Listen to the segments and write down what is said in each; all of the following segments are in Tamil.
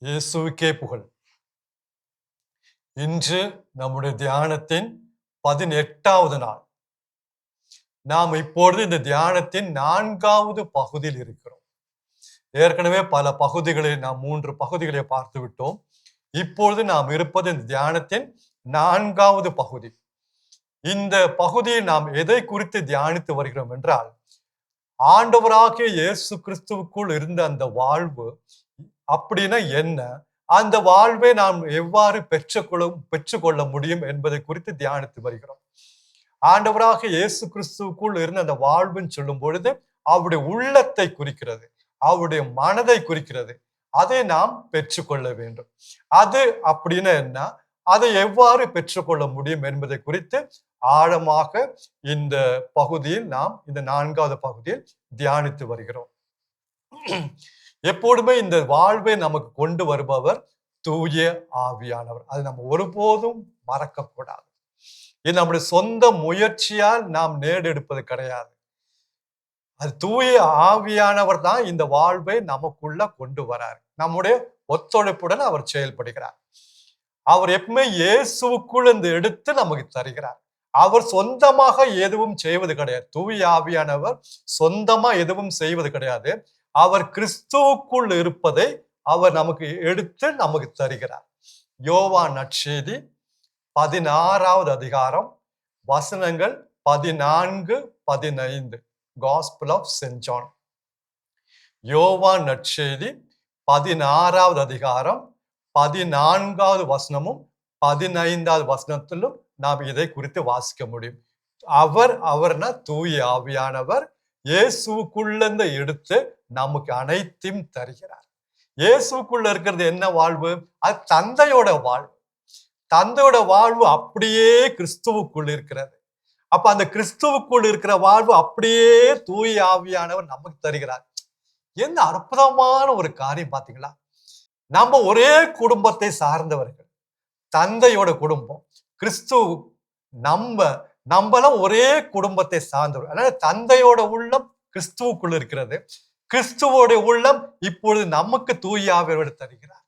இயேசுவுக்கே புகழ். இன்று நம்முடைய தியானத்தின் 18வது நாள். நாம் இப்பொழுது இந்த தியானத்தின் 4வது பகுதியில் இருக்கிறோம். ஏற்கனவே பல பகுதிகளை நாம் 3 பகுதிகளை பார்த்து விட்டோம். இப்பொழுது நாம் இருப்பது இந்த தியானத்தின் 4வது பகுதி. இந்த பகுதியில் நாம் எதை குறித்து தியானித்து வருகிறோம் என்றால், ஆண்டவராகிய இயேசு கிறிஸ்துவுக்குள் இருந்த அந்த வாழ்வு அப்படின்னா என்ன, அந்த வாழ்வை நாம் எவ்வாறு பெற்றுக்கொள்ள முடியும் என்பதை குறித்து தியானித்து வருகிறோம். ஆண்டவராக இயேசு கிறிஸ்துவுக்குள் இருந்த அந்த வாழ்வுன்னு சொல்லும் பொழுது அவருடைய உள்ளத்தை குறிக்கிறது, அவருடைய மனதை குறிக்கிறது. அதை நாம் பெற்றுக்கொள்ள வேண்டும். அது அப்படின்னா என்ன, அதை எவ்வாறு பெற்றுக்கொள்ள முடியும் என்பதை குறித்து ஆழமாக இந்த பகுதியில் நாம் இந்த 4வது பகுதியில் தியானித்து வருகிறோம். எப்போதுமே இந்த வாழ்வை நமக்கு கொண்டு வருபவர் தூய ஆவியானவர். அது நம்ம ஒருபோதும் மறக்கக்கூடாது. இது நம்முடைய சொந்த முயற்சியால் நாம் நேடெடுப்பது கிடையாது. அது தூய ஆவியானவர் தான் இந்த வாழ்வை நமக்குள்ள கொண்டு வரார். நம்முடைய ஒத்துழைப்புடன் அவர் செயல்படுகிறார். அவர் எப்பவுமே இயேசுவுக்குள் இந்த எடுத்து நமக்கு தருகிறார். அவர் சொந்தமாக எதுவும் செய்வது கிடையாது. தூய ஆவியானவர் சொந்தமா எதுவும் செய்வது கிடையாது. அவர் கிறிஸ்துவுக்குள் இருப்பதை அவர் நமக்கு எடுத்து நமக்கு தருகிறார். யோவான் நற்செய்தி 16வது அதிகாரம் வசனங்கள் 14-15. Gospel of St. John. யோவான் நற்செய்தி 16வது அதிகாரம் 14வது வசனமும் 15வது வசனத்திலும் நாம் இதை குறித்து வாசிக்க முடியும். அவர்னா தூய ஆவியானவர் இயேசுக்குள்ள எடுத்து நமக்கு அனைத்தையும் தருகிறார். இயேசுக்குள்ள இருக்கிறது என்ன வாழ்வு? அது தந்தையோட வாழ்வு. தந்தையோட வாழ்வு அப்படியே கிறிஸ்துவுக்குள் இருக்கிறது. அப்ப அந்த கிறிஸ்துவுக்குள் இருக்கிற வாழ்வு அப்படியே தூய ஆவியானவர் நமக்கு தருகிறார். என்ன அற்புதமான ஒரு காரியம் பாத்தீங்களா? நம்ம ஒரே குடும்பத்தை சார்ந்தவர்கள், தந்தையோட குடும்பம். கிறிஸ்து நம்மளும் ஒரே குடும்பத்தை சார்ந்தவர். அதனால தந்தையோட உள்ளம் கிறிஸ்துவுக்குள் இருக்கிறது. கிறிஸ்துவோட உள்ளம் இப்பொழுது நமக்கு தூய ஆவியோடு தருகிறார்.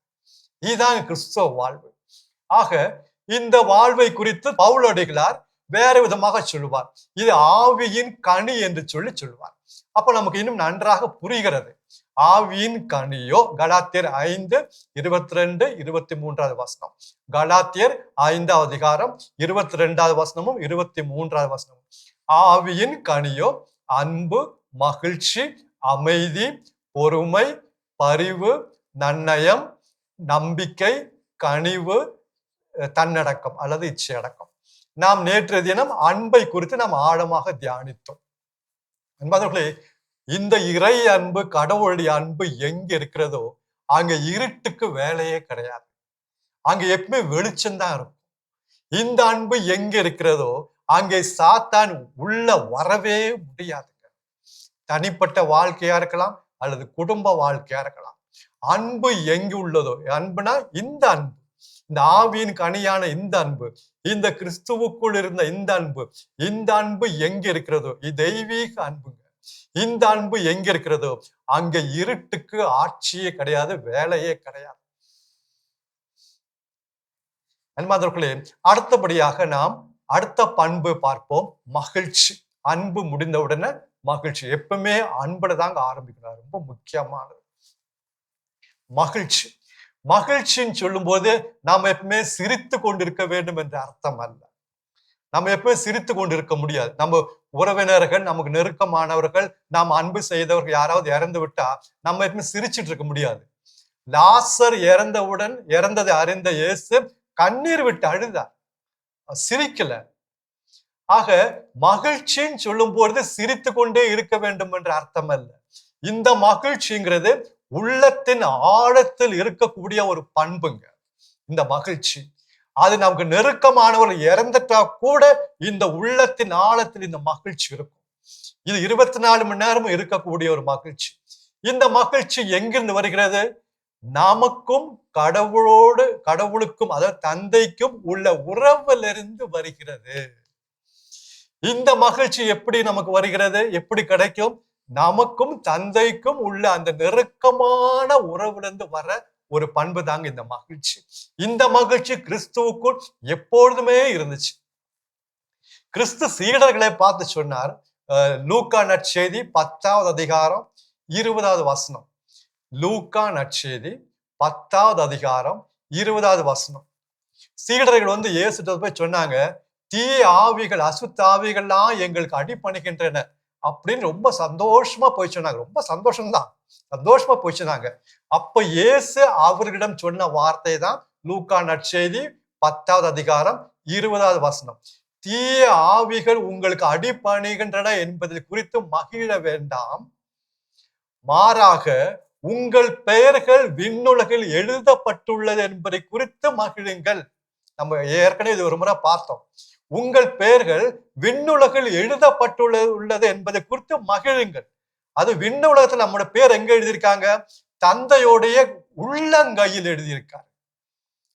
இதுதான் கிறிஸ்துவ வாழ்வு. ஆக இந்த வாழ்வை குறித்து பவுலடிகளார் வேற விதமாக சொல்லுவார். இது ஆவியின் கனி என்று சொல்லுவார். அப்ப நமக்கு இன்னும் நன்றாக புரிகிறது. ஆவியின் கனியோ, கலாத்தியர் 5:22-23 வசனம். கலாத்தியர் 5வது அதிகாரம் 22வது வசனமும் 23வது வசனமும். ஆவியின் கனியோ அன்பு, மகிழ்ச்சி, அமைதி, பொறுமை, பரிவு, நன்னயம், நம்பிக்கை, கனிவு, தன்னடக்கம் அல்லது இச்சையடக்கம். நாம் நேற்றைய தினம் அன்பை குறித்து நாம் ஆழமாக தியானித்தோம். அன்பர்களே, இந்த இறை அன்பு, கடவுளுடைய அன்பு எங்க இருக்கிறதோ அங்க இருட்டுக்கு வேலையே கிடையாது. அங்க எப்பவுமே வெளிச்சம்தான் இருக்கும். இந்த அன்பு எங்க இருக்கிறதோ அங்கே சாத்தான் உள்ள வரவே முடியாதுங்க. தனிப்பட்ட வாழ்க்கையா இருக்கலாம் அல்லது குடும்ப வாழ்க்கையா இருக்கலாம். அன்பு எங்கு உள்ளதோ, அன்புனா இந்த அன்பு, இந்த ஆவியின் கனியான இந்த அன்பு, இந்த கிறிஸ்துவுக்குள் இருந்த இந்த அன்பு எங்க இருக்கிறதோ, இது தெய்வீக அன்புங்க. இந்த அன்பு எங்க இருக்கிறதோ அங்க இருட்டுக்கு ஆட்சியே கிடையாது, வேலையே கிடையாது. அன்பார்ந்தவர்களே, அடுத்தபடியாக நாம் அடுத்த பண்பு பார்ப்போம், மகிழ்ச்சி. அன்பு முடிந்தவுடனே மகிழ்ச்சி. எப்பவுமே அன்புல தாங்க ஆரம்பிக்கிறார். ரொம்ப முக்கியமானது மகிழ்ச்சி. மகிழ்ச்சின்னு சொல்லும் போது நாம் எப்பவுமே சிரித்து கொண்டிருக்க வேண்டும் என்ற அர்த்தம் அல்ல. நம்ம எப்பவுமே சிரித்து கொண்டு இருக்க முடியாது. நம்ம உறவினர்கள், நமக்கு நெருக்கமானவர்கள், நாம் அன்பு செய்தவர்கள் யாராவது இறந்து விட்டா நம்ம எப்பவுமே சிரிச்சுட்டு இருக்க முடியாது. லாசர் இறந்ததை அறிந்த இயேசு கண்ணீர் விட்டு அழுதார், சிரிக்கல. ஆக மகிழ்ச்சின்னு சொல்லும் பொழுது சிரித்து கொண்டே இருக்க வேண்டும் என்ற அர்த்தம் அல்ல. இந்த மகிழ்ச்சிங்கிறது உள்ளத்தின் ஆழத்தில் இருக்கக்கூடிய ஒரு பண்புங்க. இந்த மகிழ்ச்சி அது நமக்கு நெருக்கமானவர்கள் இறந்துட்டா கூட இந்த உள்ளத்தின் ஆழத்தில் இந்த மகிழ்ச்சி இருக்கும். இது 24 மணி நேரமும் இருக்கக்கூடிய ஒரு மகிழ்ச்சி. இந்த மகிழ்ச்சி எங்கிருந்து வருகிறது? நமக்கும் கடவுளுக்கும், அதாவது தந்தைக்கும் உள்ள உறவிலிருந்து வருகிறது. இந்த மகிழ்ச்சி எப்படி நமக்கு வருகிறது? எப்படி கிடைக்கும்? நமக்கும் தந்தைக்கும் உள்ள அந்த நெருக்கமான உறவிலிருந்து வர ஒரு பண்பு தாங்க இந்த மகிழ்ச்சி. இந்த மகிழ்ச்சி கிறிஸ்துவுக்குள் எப்பொழுதுமே இருந்துச்சு. கிறிஸ்து சீடர்களை பார்த்து சொன்னார். லூக்கா நற்செய்தி 10வது அதிகாரம் 20வது வசனம். லூக்கா நற்செய்தி 10வது அதிகாரம் 20வது வசனம். சீடர்கள் வந்து இயேசுட்ட போய் சொன்னாங்க, தீய ஆவிகள், அசுத்த ஆவிகள்லாம் எங்களுக்கு அடிபணிகின்றன அப்படின்னு ரொம்ப சந்தோஷமா போய் சொன்னாங்க. ரொம்ப சந்தோஷம்தான், சந்தோஷமா போய் சொன்னாங்க. அப்ப இயேசு அவர்களிடம் சொன்ன வார்த்தை தான் லூக்கா நற்செய்தி 10வது அதிகாரம் 20வது வசனம். தீய ஆவிகள் உங்களுக்கு அடிபணிகின்றன என்பது குறித்து மகிழ வேண்டாம், மாறாக உங்கள் பெயர்கள் விண்ணுலகில் எழுதப்பட்டுள்ளது என்பதை குறித்து மகிழுங்கள். நம்ம ஏற்கனவே இது ஒரு முறை பார்த்தோம். உங்கள் பெயர்கள் விண்ணுலகில் எழுதப்பட்டுள்ளது என்பதை குறித்து மகிழுங்கள். அது விண்ணுலகத்துல நம்மளோட பேர் எங்க எழுதியிருக்காங்க? தந்தையோடைய உள்ளங்கையில் எழுதியிருக்காங்க.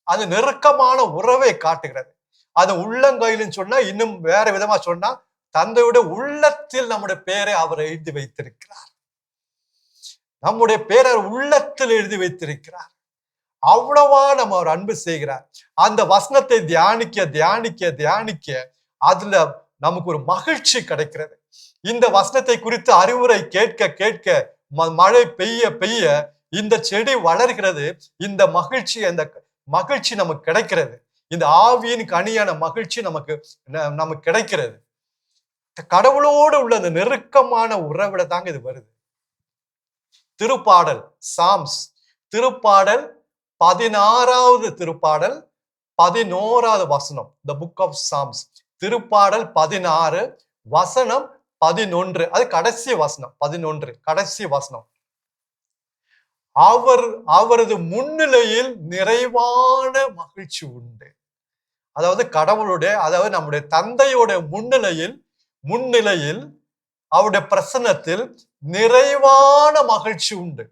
அது நெருக்கமான உறவை காட்டுகிறது. அது உள்ளங்கையிலும் சொன்னா, இன்னும் வேற விதமா சொன்னா, தந்தையுடைய உள்ளத்தில் நம்முடைய பேரை அவர் எழுதி வைத்திருக்கிறார். நம்முடைய பேரை உள்ளத்தில் எழுதி வைத்திருக்கிறார். அவ்வளவா நம்ம அவர் அன்பு செய்கிறார். அந்த வசனத்தை தியானிக்க தியானிக்க தியானிக்க அதுல நமக்கு ஒரு மகிழ்ச்சி கிடைக்கிறது. இந்த வசனத்தை குறித்து அறிவுரை கேட்க கேட்க மழை பெய்ய பெய்ய இந்த செடி வளர்கிறது. இந்த மகிழ்ச்சி நமக்கு கிடைக்கிறது. இந்த ஆவியின் கனியான மகிழ்ச்சி நமக்கு கிடைக்கிறது. கடவுளோடு உள்ள அந்த நெருக்கமான உறவிட தாங்க இது வருது. திருப்பாடல், சாம்ஸ், திருப்பாடல் 16வது திருப்பாடல் 11வது வசனம். த புக் ஆஃப் சாம்ஸ், திருப்பாடல் 16 வசனம் 11. அது கடைசி வசனம். 11 கடைசி வசனம். அவரது முன்னிலையில் நிறைவான மகிழ்ச்சி உண்டு. அதாவது அதாவது நம்முடைய தந்தையோட முன்னிலையில் அவருடைய பிரசன்னத்தில் நிறைவான மகிழ்ச்சி உண்டு.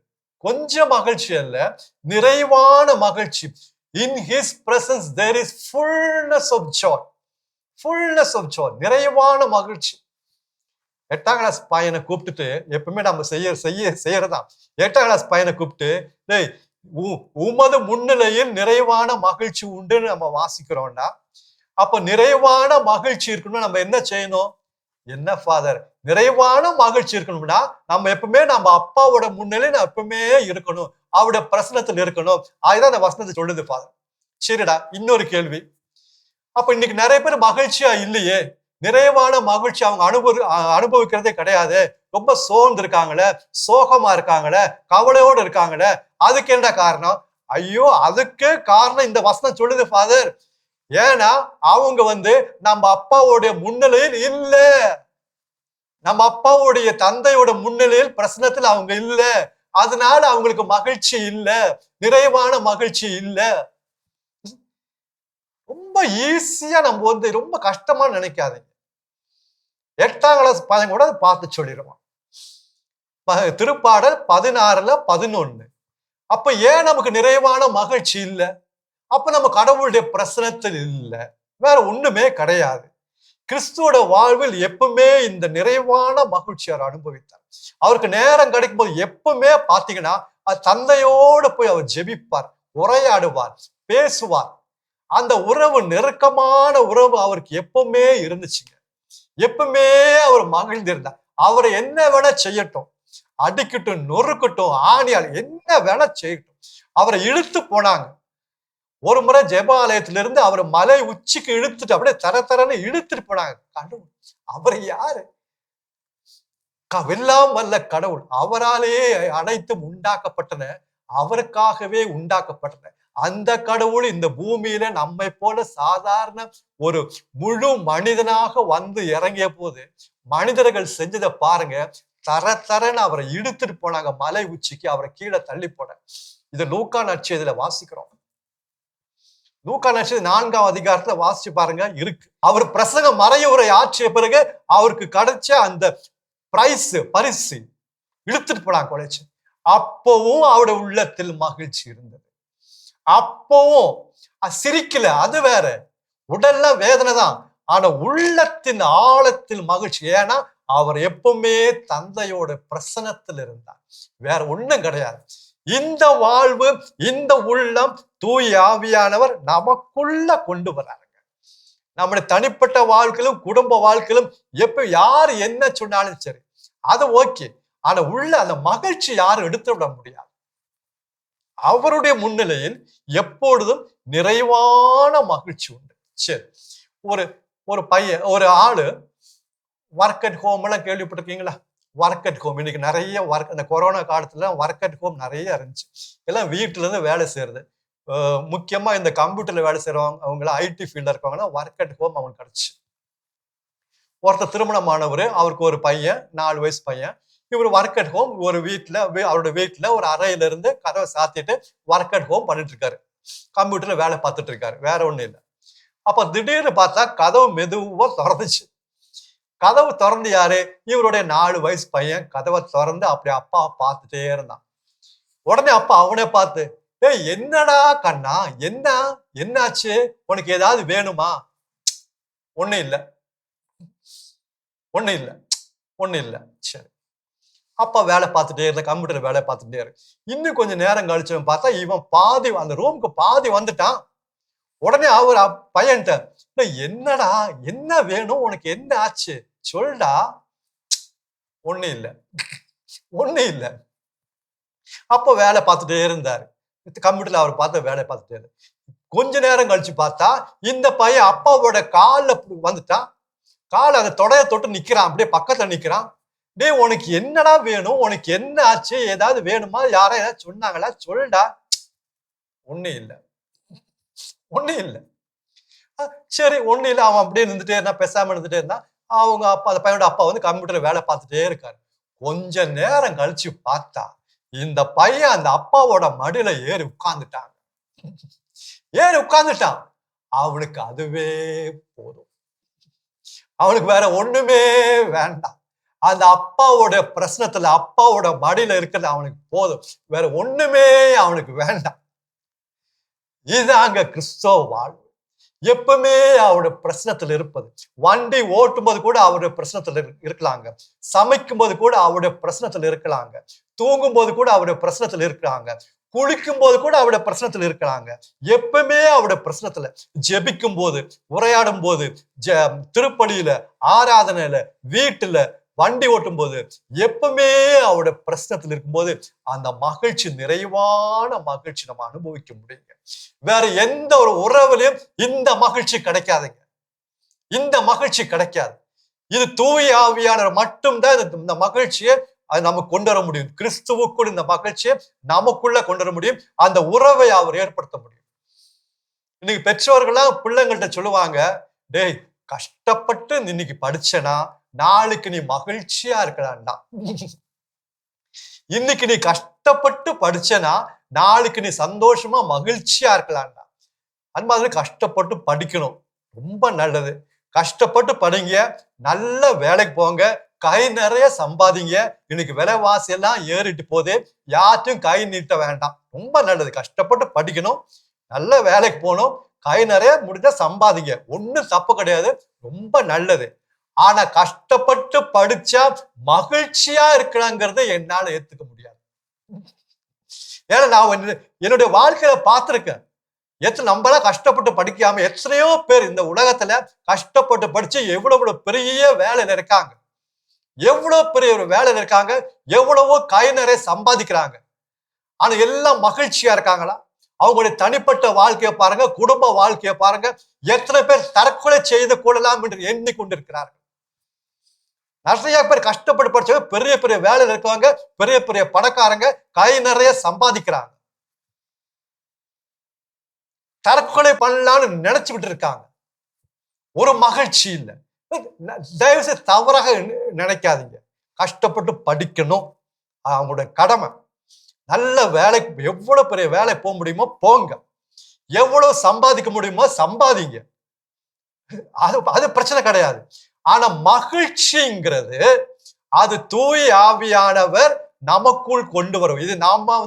கொஞ்சம் மகிழ்ச்சி அல்ல, நிறைவான மகிழ்ச்சி. In his presence there is fullness of joy. Fullness of joy. நிறைவான மகிழ்ச்சி. 8ஆம் கிளாஸ் பையனை கூப்பிட்டுட்டு, எப்பவுமே நம்ம செய்யறதான், 8ஆம் கிளாஸ் பையனை கூப்பிட்டு, டேய் உமது முன்னிலையில் நிறைவான மகிழ்ச்சி உண்டுன்னு நம்ம வாசிக்கிறோம்னா, அப்ப நிறைவான மகிழ்ச்சி இருக்கணும்னா நம்ம என்ன செய்யணும்? என்ன ஃபாதர், நிறைவான மகிழ்ச்சி இருக்கணும்னா நம்ம எப்பவுமே நம்ம அப்பாவோட முன்னிலையில் எப்பவுமே இருக்கணும், அவருடைய பிரசனத்தில் இருக்கணும். அதுதான் அந்த வசனத்தை சொல்லுது ஃபாதர். சரிடா, இன்னொரு கேள்வி. அப்ப இன்னைக்கு நிறைய பேர் மகிழ்ச்சியா இல்லையே, நிறைவான மகிழ்ச்சி அவங்க அனுபவிக்கிறதே கிடையாது, ரொம்ப சோர்ந்து இருக்காங்களே, சோகமா இருக்காங்களே, கவலையோடு இருக்காங்களே, அதுக்கு என்ன காரணம்? ஐயோ, அதுக்கு காரணம் இந்த வசனம் சொல்லுது ஃபாதர். ஏன்னா அவங்க நம்ம அப்பாவுடைய முன்னிலையில் இல்ல, நம்ம அப்பாவுடைய தந்தையோட முன்னிலையில் பிரசனத்தில் அவங்க இல்ல, அதனால அவங்களுக்கு மகிழ்ச்சி இல்ல, நிறைவான மகிழ்ச்சி இல்ல. ரொம்ப ஈஸியா நம்ம ரொம்ப கஷ்டமா நினைக்காதீங்க. 8ஆம் கிளாஸ் பையன் கூட பார்த்து சொல்லிடுவான். திருப்பாடல் 16ல 11. அப்ப ஏன் நமக்கு நிறைவான மகிழ்ச்சி இல்ல? அப்ப நம்ம கடவுளுடைய பிரசனத்தில் இல்ல, வேற ஒண்ணுமே கிடையாது. கிறிஸ்துவோட வாழ்வில் எப்பவுமே இந்த நிறைவான மகிழ்ச்சி அவர் அனுபவித்தார். அவருக்கு நேரம் கிடைக்கும் போது எப்பவுமே பாத்தீங்கன்னா தந்தையோடு போய் அவர் ஜெபிப்பார், உரையாடுவார், பேசுவார். அந்த உறவு, நெருக்கமான உறவு அவருக்கு எப்பவுமே இருந்துச்சுங்க. எப்பவுமே அவர் மகிழ்ந்திருந்தார். அவரை என்ன வேணா செய்யட்டும், அடிக்கட்டும், நொறுக்கட்டும், ஆணியால் என்ன வேணா செய்யட்டும், அவரை இழுத்து போனாங்க. ஒரு முறை ஜெபாலயத்திலிருந்து அவர் மலை உச்சிக்கு இழுத்துட்டு அப்படியே தரன்னு இழுத்துட்டு போனாங்க. கடவுள் அவர் யாரு? வெல்லாம் வல்ல கடவுள். அவராலேயே அனைத்தும் உண்டாக்கப்பட்டன, அவருக்காகவே உண்டாக்கப்பட்டன. அந்த கடவுள் இந்த பூமியில நம்மை போல சாதாரண ஒரு முழு மனிதனாக இறங்கிய போது மனிதர்கள் செஞ்சதை பாருங்க. தரன்னு அவரை இழுத்துட்டு போனாங்க மலை உச்சிக்கு, அவரை கீழே தள்ளி போன. இது லூக்கா நற்செய்தியில வாசிக்கிறோம். லூக்கா நற்செய்தி 4ஆம் அதிகாரத்துல வாசிச்சு பாருங்க, இருக்கு. அவர் பிரசங்க மறையுரை ஆற்றிய பிறகு அவருக்கு கிடைச்ச அந்த பரிசு இழுத்துட்டு போனாங்க கொலைச்சு. அப்பவும் அவருடைய உள்ளத்தில் மகிழ்ச்சி இருந்தது. அப்பவும் சிரிக்கல, அது வேற, உடல்ல வேதனை தான், ஆனா உள்ளத்தின் ஆழத்தில் மகிழ்ச்சி. ஏன்னா அவர் எப்பவுமே தந்தையோட பிரசனத்தில் இருந்தார், வேற ஒண்ணும் கிடையாது. இந்த வாழ்வு, இந்த உள்ளம் தூய ஆவியானவர் நமக்குள்ள கொண்டு வராருங்க. நம்முடைய தனிப்பட்ட வாழ்க்கையிலும் குடும்ப வாழ்க்கையிலும் எப்ப யார் என்ன சொன்னாலும் சரி, அது ஓகே. ஆனா உள்ள அந்த மகிழ்ச்சி யாரும் எடுத்து விட முடியாது. அவருடைய முன்னிலையில் எப்பொழுதும் நிறைவான மகிழ்ச்சி உண்டு. சரி, ஒரு ஒரு பையன், ஒரு ஆளு ஒர்க் அட் ஹோம் எல்லாம் கேள்விப்பட்டிருக்கீங்களா? ஒர்க் அட் ஹோம் இன்னைக்கு நிறைய ஒர்க், இந்த கொரோனா காலத்துல ஒர்க் அட் ஹோம் நிறைய இருந்துச்சு. எல்லாம் வீட்டுல இருந்து வேலை செய்யறது. முக்கியமா இந்த கம்ப்யூட்டர்ல வேலை செய்யறவங்க, அவங்க ஐடி ஃபீல்ட்ல இருக்கவங்கன்னா ஒர்க் அட் ஹோம் அவங்களுக்கு கிடைச்சு. ஒருத்தர் திருமணமானவர், அவருக்கு ஒரு பையன், 4 வயசு பையன். இவர் ஒர்க் அட் ஹோம் ஒரு வீட்டுல, அவருடைய வீட்டுல ஒரு அறையில இருந்து கதவை சாத்திட்டு ஒர்க் அட் ஹோம் பண்ணிட்டு இருக்காரு. கம்ப்யூட்டர்ல வேலை பார்த்துட்டு இருக்காரு, வேற ஒண்ணும் இல்லை. அப்ப திடீர்னு பார்த்தா கதவு மெதுவா திறந்துச்சு. கதவு திறந்து யாரு? இவருடைய 4 வயசு பையன் கதவை திறந்து அப்படி அப்பா பார்த்துட்டே இருந்தான். உடனே அப்பா அவனை பார்த்து, ஏய் என்னடா கண்ணா, என்ன என்னாச்சு, உனக்கு ஏதாவது வேணுமா? ஒண்ணும் இல்ல, ஒண்ணும் இல்ல, ஒண்ணும் இல்ல. சரி, அப்பா வேலை பார்த்துட்டே இருந்த, கம்ப்யூட்டர் வேலை பார்த்துட்டே இருக்கு. இன்னும் கொஞ்சம் நேரம் கழிச்சு பார்த்தா இவன் பாதி அந்த ரூமுக்கு பாதி வந்துட்டான். உடனே அவர் பையன்ட்ட, என்னடா, என்ன வேணும் உனக்கு, என்ன ஆச்சு சொல்டா. ஒண்ணும் இல்ல, ஒண்ணும் இல்ல. அப்ப வேலை பார்த்துட்டே இருந்தாரு. கம்ப்யூட்டர்ல அவர் பார்த்து வேலை பார்த்துட்டே இருந்தாரு. கொஞ்ச நேரம் கழிச்சு பார்த்தா இந்த பையன் அப்பாவோட கால்ல வந்துட்டான். கால அந்த தொடைய தொட்டு நிக்கிறான், அப்படியே பக்கத்துல நிக்கிறான். டேய் உனக்கு என்னடா வேணும், உனக்கு என்ன ஆச்சு, ஏதாவது வேணுமா, யாரா ஏதாவது சொன்னாங்களா சொல்டா. ஒண்ணும் இல்ல, ஒண்ணும் இல்ல. சரி, ஒண்ணும் இல்ல. அவன் அப்படியே இருந்துட்டே இருந்தான், பேசாம இருந்துட்டே இருந்தான். அவங்க அப்பா, அந்த பையனோட அப்பா வந்து கம்ப்யூட்டர்ல வேலை பார்த்துட்டே இருக்காரு. கொஞ்ச நேரம் கழிச்சு பார்த்தா இந்த பையன் அந்த அப்பாவோட மடியில ஏறி உட்கார்ந்துட்டாங்க. ஏறி உட்கார்ந்துட்டான். அவனுக்கு அதுவே போதும். அவனுக்கு வேற ஒண்ணுமே வேண்டாம். அந்த அப்பாவோட பிரச்சனத்துல, அப்பாவோட மடியில இருக்கிறது அவனுக்கு போதும். வேற ஒண்ணுமே அவனுக்கு வேண்டாம். இதுதாங்க கிறிஸ்தவ வாழ்வு. எப்பவுமே அவருடைய பிரச்சனத்துல இருப்பது. வண்டி ஓட்டும் போது கூட அவருடைய பிரச்சனத்துல இருக்கலாங்க. சமைக்கும் போது கூட அவருடைய பிரச்சனத்துல இருக்கலாங்க. தூங்கும் போது கூட அவருடைய பிரச்சனத்துல இருக்கிறாங்க. குளிக்கும் போது கூட அவருடைய பிரச்சனத்துல இருக்கிறாங்க. எப்பவுமே அவருடைய பிரச்சனத்துல, ஜெபிக்கும் போது, உரையாடும் போது, திருப்பலியில, ஆராதனையில, வீட்டுல, வண்டி ஓட்டும் போது, எப்பவுமே அவருடைய பிரச்சனத்துல இருக்கும்போது அந்த மகிழ்ச்சி, நிறைவான மகிழ்ச்சி நம்ம அனுபவிக்க முடியுங்க. வேற எந்த ஒரு உறவுலையும் இந்த மகிழ்ச்சி கிடைக்காதுங்க. இந்த மகிழ்ச்சி கிடைக்காது. இது தூய ஆவியானவர் மட்டும்தான் இந்த மகிழ்ச்சியை அது நமக்கு கொண்டு வர முடியும். கிறிஸ்துவுக்குள் இந்த மகிழ்ச்சியை நமக்குள்ள கொண்டு வர முடியும். அந்த உறவை அவர் ஏற்படுத்த முடியும். இன்னைக்கு பெற்றோர்கள்லாம் பிள்ளைங்கள்ட்ட சொல்லுவாங்க, டேய் கஷ்டப்பட்டு இன்னைக்கு படிச்சனா நாளைக்கு நீ மகிழ்ச்சியா இருக்கலாம்டா. இன்னைக்கு நீ கஷ்டப்பட்டு படிச்சனா நாளைக்கு நீ சந்தோஷமா மகிழ்ச்சியா இருக்கலாம்டா. அந்த மாதிரி கஷ்டப்பட்டு படிக்கணும், ரொம்ப நல்லது. கஷ்டப்பட்டு படிங்க, நல்ல வேலைக்கு போங்க, கை நிறைய சம்பாதிங்க. இன்னைக்கு விலைவாசி எல்லாம் ஏறிட்டு போதே, யார்ட்டும் கை நீட்ட வேண்டாம். ரொம்ப நல்லது. கஷ்டப்பட்டு படிக்கணும், நல்ல வேலைக்கு போகணும், கை நிறைய முடிஞ்சா சம்பாதிங்க. ஒண்ணும் தப்பு கிடையாது, ரொம்ப நல்லது. ஆனா கஷ்டப்பட்டு படிச்சா மகிழ்ச்சியா இருக்கலாங்கிறத என்னால ஏத்துக்க முடியாது. ஏன்னா நான் என்னுடைய வாழ்க்கையில பார்த்திருக்கேன். நம்மளாம் கஷ்டப்பட்டு படிக்காம எத்தனையோ பேர் இந்த உலகத்துல கஷ்டப்பட்டு படிச்சு எவ்வளவு பெரிய வேலையில இருக்காங்க, எவ்வளவு பெரிய ஒரு வேலையில இருக்காங்க, எவ்வளவோ கை நிறைய சம்பாதிக்கிறாங்க. ஆனா எல்லாம் மகிழ்ச்சியா இருக்காங்களா? அவங்களுடைய தனிப்பட்ட வாழ்க்கையை பாருங்க, குடும்ப வாழ்க்கையை பாருங்க. எத்தனை பேர் தற்கொலை செய்து கொள்ளலாம் என்று எண்ணிக்கொண்டிருக்கிறார்கள். நிறைய பேர் கஷ்டப்பட்டு படிச்சவங்க பெரிய பெரிய வேலையில இருக்கவங்க, பெரிய பெரிய பணக்காரங்க, கை நிறைய சம்பாதிக்கிறாங்க. தற்கொலை பண்ணலான்னு நினைச்சுக்கிட்டு இருக்காங்க. ஒரு மகிழ்ச்சி இல்லை. தயவு செய்து தவறாக நினைக்காதீங்க. கஷ்டப்பட்டு படிக்கணும், அவங்களுடைய கடமை. நல்ல வேலைக்கு, எவ்வளவு பெரிய வேலை போக முடியுமோ போங்க, எவ்வளவு சம்பாதிக்க முடியுமோ சம்பாதிங்க, அது பிரச்சனை கிடையாது. ஆனா மகிழ்ச்சிங்கிறது அது தூய ஆவியானவர் நமக்குள் கொண்டு வரும். இது நாம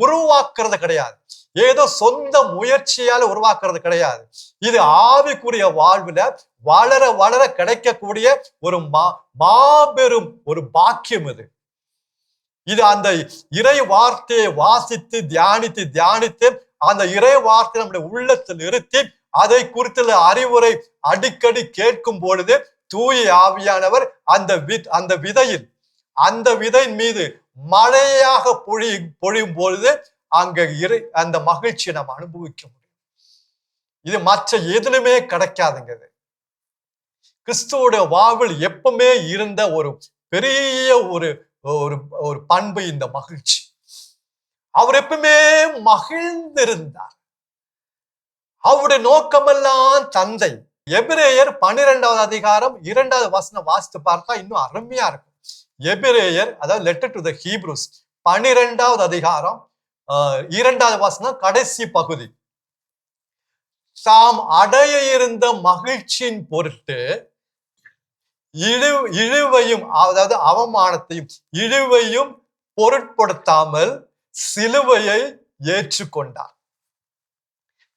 உருவாக்குறது கிடையாது, ஏதோ சொந்த முயற்சியால உருவாக்குறது கிடையாது. இது ஆவிக்குரிய வாழ்வுல வளர வளர கிடைக்கக்கூடிய ஒரு மாபெரும் ஒரு பாக்கியம். இது அந்த இறை வார்த்தையை வாசித்து தியானித்து தியானித்து அந்த இறை வார்த்தை நம்முடைய உள்ளத்தில் நிறுத்தி அதை குறித்துள்ள அறிவுரை அடிக்கடி கேட்கும் பொழுது தூய ஆவியானவர் அந்த விதையின் மீது மழையாக பொழியும் பொழுது அங்க அந்த மகிழ்ச்சியை நம்ம அனுபவிக்க முடியும். இது மற்ற எதிலுமே கிடைக்காதுங்க. கிறிஸ்துவோட வாழ்வில் எப்பவுமே இருந்த ஒரு பெரிய ஒரு பண்பு இந்த மகிழ்ச்சி. அவர் எப்பவுமே மகிழ்ந்திருந்தார். அவருடைய நோக்கமெல்லாம் தந்தை. எபிரேயர் 12வது அதிகாரம் 2வது வசனம் வாசித்து பார்த்தா இன்னும் அருமையா இருக்கும். எபிரேயர், அதாவது லெட்டர் டு தி ஹீப்ரூஸ் 12வது அதிகாரம் 2வது வசனம் கடைசி பகுதி. தாம் அடைய இருந்த மகிழ்ச்சியின் பொருட்டு இழிவையும், அதாவது அவமானத்தையும் இழிவையும் பொருட்படுத்தாமல் சிலுவையை ஏற்றுக்கொண்டார்.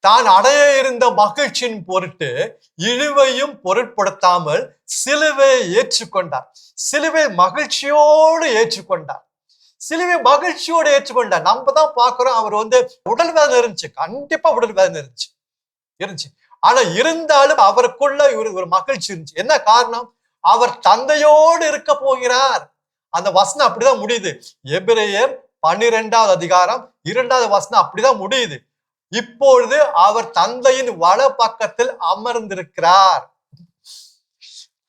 தான் அடைய இருந்த மகிழ்ச்சியின் பொருட்டு இழிவையும் பொருட்படுத்தாமல் சிலுவையை ஏற்றுக்கொண்டார். சிலுவை மகிழ்ச்சியோடு ஏற்றுக்கொண்டார். சிலுவை மகிழ்ச்சியோடு ஏற்றுக்கொண்டார். நம்ம தான் பார்க்கிறோம், அவர் உடல் வேதனை இருந்துச்சு, கண்டிப்பா உடல் வேதனை இருந்துச்சு. ஆனா இருந்தாலும் அவருக்குள்ள ஒரு மகிழ்ச்சி இருந்துச்சு. என்ன காரணம்? அவர் தந்தையோடு இருக்க போகிறார். அந்த வசனம் அப்படிதான் முடியுது. எபிரேயர் 12வது அதிகாரம் 2வது வசனம் அப்படிதான் முடியுது. இப்பொழுது அவர் தந்தையின் வல பக்கத்தில் அமர்ந்திருக்கிறார்.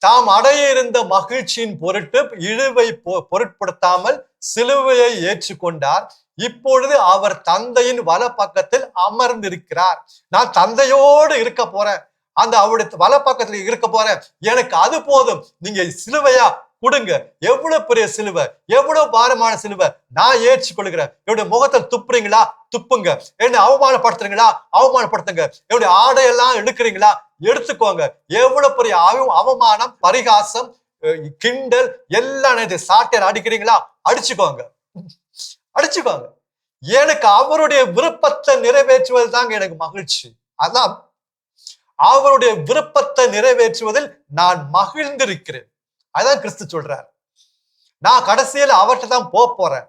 தாம் அடைய இருந்த மகிழ்ச்சியின் பொருட்டு இழிவை பொருட்படுத்தாமல் சிலுவையை ஏற்றுக்கொண்டார். இப்பொழுது அவர் தந்தையின் வல பக்கத்தில் அமர்ந்திருக்கிறார். நான் தந்தையோடு இருக்க போறேன், அந்த அவருடைய வல பக்கத்துல இருக்க போறேன், எனக்கு அது போதும், நீங்க சிலுவையா கொடுங்க. எவ்வளவு பெரிய சிலுவை, எவ்வளவு பாரமான சிலுவை, நான் ஏற்றுக்கொள்கிறேன். என்னுடைய முகத்தை துப்புறீங்களா, துப்புங்க. என்ன அவமானப்படுத்துறீங்களா, அவமானப்படுத்துங்க. என்னுடைய ஆடையெல்லாம் எடுக்கிறீங்களா, எடுத்துக்கோங்க. எவ்வளவு பெரிய அவமானம், பரிகாசம், கிண்டல் எல்லாம் சாட்டையால் அடிக்கிறீங்களா, அடிச்சுக்கோங்க. எனக்கு அவருடைய விருப்பத்தை நிறைவேற்றுவது தாங்க எனக்கு மகிழ்ச்சி. அதான் அவருடைய விருப்பத்தை நிறைவேற்றுவதில் நான் மகிழ்ந்திருக்கிறேன். அதான் கிறிஸ்து சொல்றார். நான் கடைசியில் அவர்கிட்ட தான் போறேன்.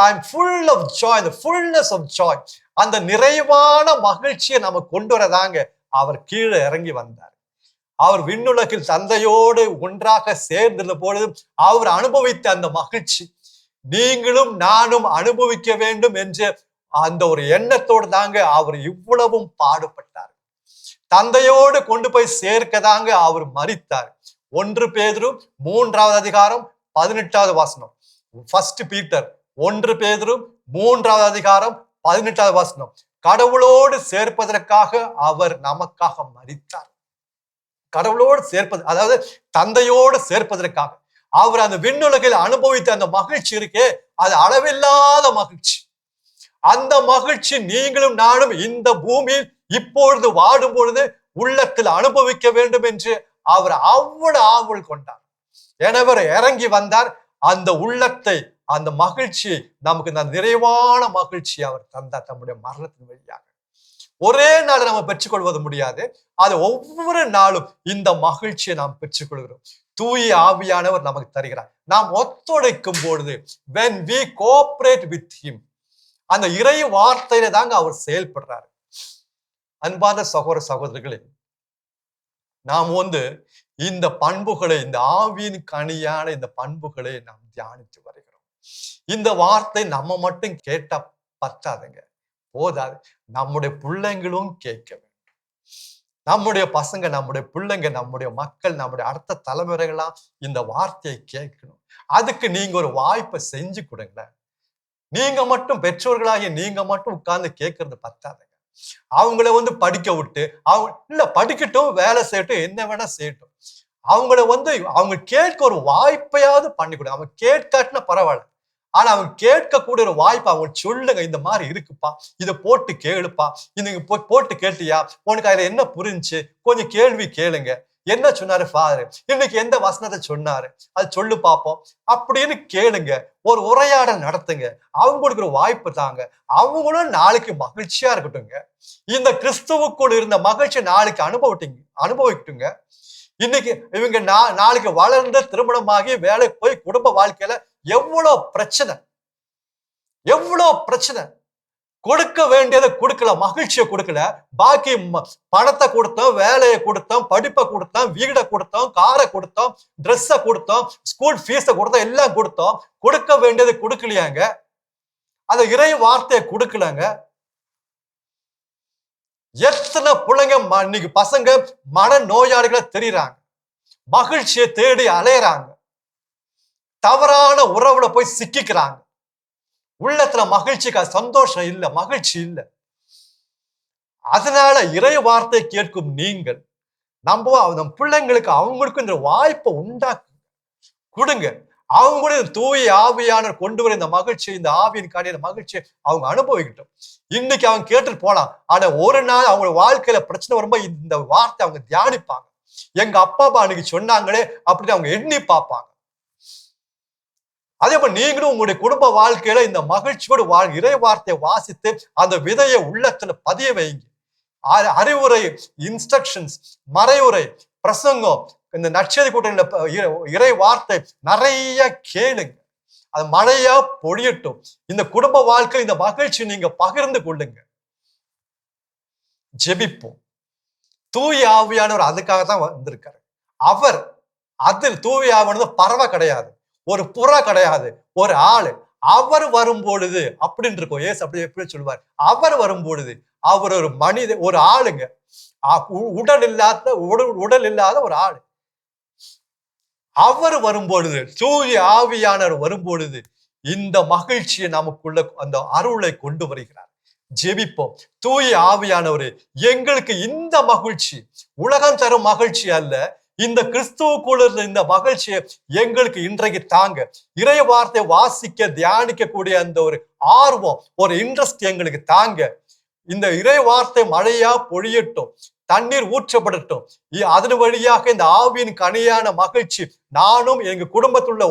I'm full of joy, the fullness of joy. அந்த நிறைவான மகிழ்ச்சியை நம்ம கொண்டு வரதாங்க அவர் கீழே இறங்கி வந்தார். அவர் விண்ணுலகில் தந்தையோடு ஒன்றாக சேர்ந்திருந்த பொழுது அவர் அனுபவித்த அந்த மகிழ்ச்சி நீங்களும் நானும் அனுபவிக்க வேண்டும் என்ற அந்த ஒரு எண்ணத்தோடு தாங்க அவர் இவ்வளவும் பாடுபட்டார். தந்தையோடு கொண்டு போய் சேர்க்க தாங்க அவர் மரித்தார். 1 பேதுரு 3வது அதிகாரம் 18வது வசனம். 1 பீட்டர் 1 பேதுரு 3வது அதிகாரம் 18வது வசனம். கடவுளோடு சேர்ப்பதற்காக அவர் நமக்காக மரித்தார். கடவுளோடு சேர்ப்பது, அதாவது தந்தையோடு சேர்ப்பதற்காக அவர் அந்த விண்ணுலகில் அனுபவித்த அந்த மகிழ்ச்சி இருக்கே, அது அளவில்லாத மகிழ்ச்சி. அந்த மகிழ்ச்சி நீங்களும் நானும் இந்த பூமியில் இப்பொழுது வாடும் பொழுது உள்ளத்தில் அனுபவிக்க வேண்டும் என்று அவர் அவ்வளவு ஆவல் கொண்டார். எனவே இறங்கி வந்தார். அந்த உள்ளத்தை, அந்த மகிழ்ச்சி, நமக்கு அந்த நிறைவான மகிழ்ச்சி அவர் தந்தார் தம்முடைய மரணத்தின் வழியாக. ஒரே நாள் நம்ம பெற்றுக்கொள்வது முடியாது. அது ஒவ்வொரு நாளும் இந்த மகிழ்ச்சியை நாம் பெற்றுக்கொள்கிறோம். தூய ஆவியானவர் நமக்கு தருகிறார். நாம் ஒத்துழைக்கும் பொழுது, when we cooperate with him, அந்த இறை வார்த்தையில தாங்க அவர் செயல்படுறாரு. அன்பான சகோதர சகோதரிகளே, நாம் இந்த பண்புகளை, இந்த ஆவியின் கனியான இந்த பண்புகளை நாம் தியானித்து வருகிறோம். இந்த வார்த்தை நம்ம மட்டும் கேட்டா பத்தாதுங்க, போதாது. நம்முடைய பிள்ளைங்களும் கேட்க வேண்டும். நம்முடைய பசங்க, நம்முடைய பிள்ளைங்க, நம்முடைய மக்கள், நம்முடைய அடுத்த தலைமுறைகளாம் இந்த வார்த்தையை கேட்கணும். அதுக்கு நீங்க ஒரு வாய்ப்பை செஞ்சு கொடுங்களேன். நீங்க மட்டும், பெற்றோர்களாகிய நீங்க மட்டும் உட்கார்ந்து கேட்கறது பத்தாதுங்க. அவங்கள படிக்க விட்டு, இல்ல படிக்கட்டும், வேலை செய்யட்டும், என்ன வேணா செய்யட்டும், அவங்கள அவங்க கேட்க ஒரு வாய்ப்பையாவது பண்ணி கொடு. அவங்க கேட்காட்டினா பரவாயில்ல, ஆனா அவங்க கேட்கக்கூடிய ஒரு வாய்ப்பு அவங்க சொல்லுங்க. இந்த மாதிரி இருக்குப்பா, இதை போட்டு கேளுப்பா, நீங்க போட்டு கேட்டியா, உனக்கு அதுல என்ன புரிஞ்சு, கொஞ்சம் கேள்வி கேளுங்க. என்ன சொன்னாரு ஃபாதர், இன்னைக்கு எந்த வசனத்தை சொன்னாரு, அது சொல்லு பார்ப்போம் அப்படின்னு கேளுங்க. ஒரு உரையாடல் நடத்துங்க. அவங்களுக்கு ஒரு வாய்ப்பு தாங்க. அவங்களும் நாளைக்கு மகிழ்ச்சியா இருக்கட்டுங்க. இந்த கிறிஸ்துவுக்குள் இருந்த மகிழ்ச்சி நாளைக்கு அனுபவிக்கட்டுங்க. இன்னைக்கு இவங்க நாளைக்கு வளர்ந்து திருமணமாகி வேலைக்கு போய் குடும்ப வாழ்க்கையில எவ்வளவு பிரச்சனை, எவ்வளவு பிரச்சனை. கொடுக்க வேண்டியதை கொடுக்கல, மகிழ்ச்சியை கொடுக்கல. பாக்கி பணத்தை கொடுத்தோம், வேலையை கொடுத்தோம், படிப்பை கொடுத்தோம், வீடை கொடுத்தோம், காரை கொடுத்தோம், ட்ரெஸ்ஸை கொடுத்தோம், ஸ்கூல் ஃபீஸை கொடுத்தோம், எல்லாம் கொடுத்தோம். கொடுக்க வேண்டியதை கொடுக்கலையாங்க. அந்த இறை வார்த்தையை கொடுக்கலங்க. எத்தனை பிள்ளைங்க இன்னைக்கு பசங்க மன நோயாளிகளை தெரியுறாங்க, மகிழ்ச்சியை தேடி அலையறாங்க, தவறான உறவுல போய் சிக்கிக்கிறாங்க. உள்ளத்துல மகிழ்ச்சிக்கா சந்தோஷம் இல்ல, மகிழ்ச்சி இல்ல. அதனால இறை வார்த்தை கேட்கும் நீங்கள் நம்ம பிள்ளைங்களுக்கு அவங்களுக்கும் இந்த வாய்ப்பை உண்டாக்கு கொடுங்க. அவங்களுடைய தூய ஆவியானவர் கொண்டு வர இந்த மகிழ்ச்சி, இந்த ஆவியின் காரியம் மகிழ்ச்சியை அவங்க அனுபவிக்கட்டும். இன்னைக்கு அவங்க கேட்டுட்டு போலாம். ஆனா ஒரு நாள் அவங்க வாழ்க்கையில பிரச்சனை வரும்போது இந்த வார்த்தை அவங்க தியானிப்பாங்க. எங்க அப்பா அப்பா அன்னைக்கு சொன்னாங்களே அப்படின்னு அவங்க எண்ணி பார்ப்பாங்க. அதே போல நீங்களும் உங்களுடைய குடும்ப வாழ்க்கையில இந்த மகிழ்ச்சியோடு இறை வார்த்தையை வாசித்து அந்த விதையை உள்ளத்துல பதிய வைங்க. அறிவுரை, இன்ஸ்ட்ரக்ஷன்ஸ், மறைவுரை, பிரசங்கம், இந்த நற்செய்தி கூட்டணியில இறை வார்த்தை நிறைய கேளுங்க. அது மழையா பொழியட்டும். இந்த குடும்ப வாழ்க்கை, இந்த மகிழ்ச்சி நீங்க பகிர்ந்து கொள்ளுங்க. ஜெபிப்போம். தூய ஆவியானவர் அதுக்காக தான் வந்திருக்காரு. அவர் அதில் தூய ஆவியானவர் பறவை கிடையாது, ஒரு புறா கிடையாது, ஒரு ஆளு. அவர் வரும்பொழுது அப்படின்னு இருக்கும். ஏசு அப்படி எப்படி சொல்லுவார்? அவர் வரும்பொழுது அவர் ஒரு மனித, ஒரு ஆளுங்க, உடல் இல்லாத ஒரு ஆளு. அவர் வரும்பொழுது, தூய ஆவியானவர் வரும்பொழுது இந்த மகிழ்ச்சியை நமக்குள்ள அந்த அருளை கொண்டு வருகிறார். ஜெபிப்போம். தூய ஆவியானவரே, எங்களுக்கு இந்த மகிழ்ச்சி உலகம் தரும் மகிழ்ச்சி அல்ல, இந்த கிறிஸ்துவுக்குள்ள இந்த மகிழ்ச்சியை எங்களுக்கு இன்றைக்கு தாங்க. இறை வார்த்தை வாசிக்க தியானிக்க கூடிய அந்த ஒரு ஆர்வம், ஒரு இன்ட்ரெஸ்ட் எங்களுக்கு தாங்க. இந்த இறை வார்த்தை மழையா பொழியட்டும், தண்ணீர் ஊற்றப்படட்டும். அதன் வழியாக இந்த ஆவியின் கனியான மகிழ்ச்சி நானும் எங்க குடும்பத்தில் உள்ள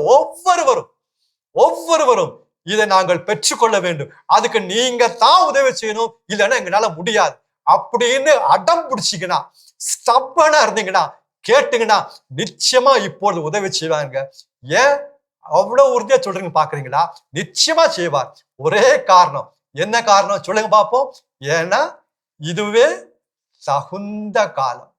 ஒவ்வொருவரும் இதை நாங்கள் பெற்றுக்கொள்ள வேண்டும். அதுக்கு நீங்க தான் உதவி செய்யணும், இல்லைன்னா எங்களால முடியாது அப்படின்னு அடம் பிடிச்சிங்கன்னா, ஸ்டப்பனா இருந்தீங்கன்னா, கேட்டுங்கன்னா நிச்சயமா இப்பொழுது உதவி செய்வாங்க. ஏன் அவ்வளவு உறுதியா சொல்றீங்க பாக்குறீங்களா? நிச்சயமா செய்வார். ஒரே காரணம். என்ன காரணம் சொல்லுங்க பார்ப்போம். ஏன்னா இதுவே தகுந்த காலம்.